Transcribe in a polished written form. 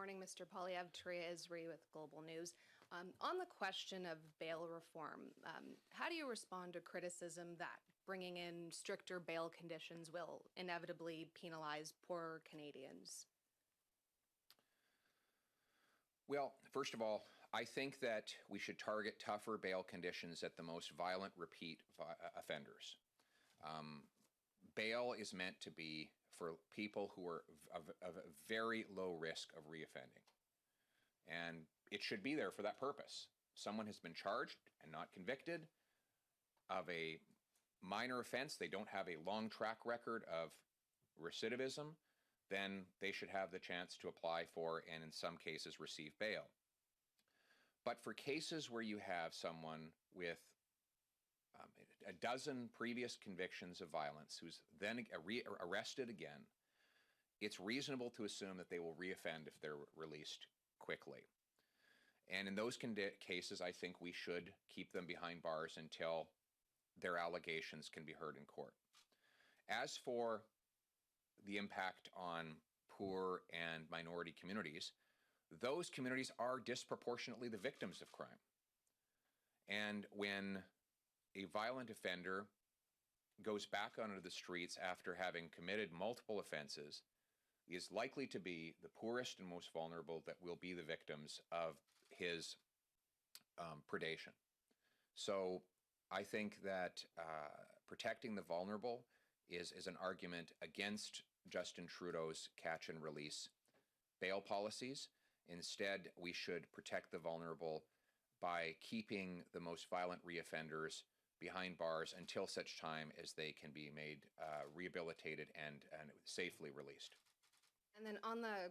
morning, Mr. Poli. Taria Isri with Global News. On the question of bail reform, how do you respond to criticism that bringing in stricter bail conditions will inevitably penalize poorer Canadians? Well, first of all, I think that we should target tougher bail conditions at the most violent repeat offenders. Bail is meant to be for people who are of a very low risk of reoffending. And it should be there for that purpose. Someone has been charged and not convicted of a minor offense, they don't have a long track record of recidivism, then they should have the chance to apply for and in some cases receive bail. But for cases where you have someone with a dozen previous convictions of violence who's then arrested again, it's reasonable to assume that they will reoffend if they're released quickly. And in those cases, I think we should keep them behind bars until their allegations can be heard in court. As for the impact on poor and minority communities, those communities are disproportionately the victims of crime. And when a violent offender goes back onto the streets after having committed multiple offenses, he is likely to be the poorest and most vulnerable that will be the victims of his predation. So I think that protecting the vulnerable is an argument against Justin Trudeau's catch and release bail policies. Instead, we should protect the vulnerable by keeping the most violent reoffenders behind bars until such time as they can be made rehabilitated and safely released. And then on the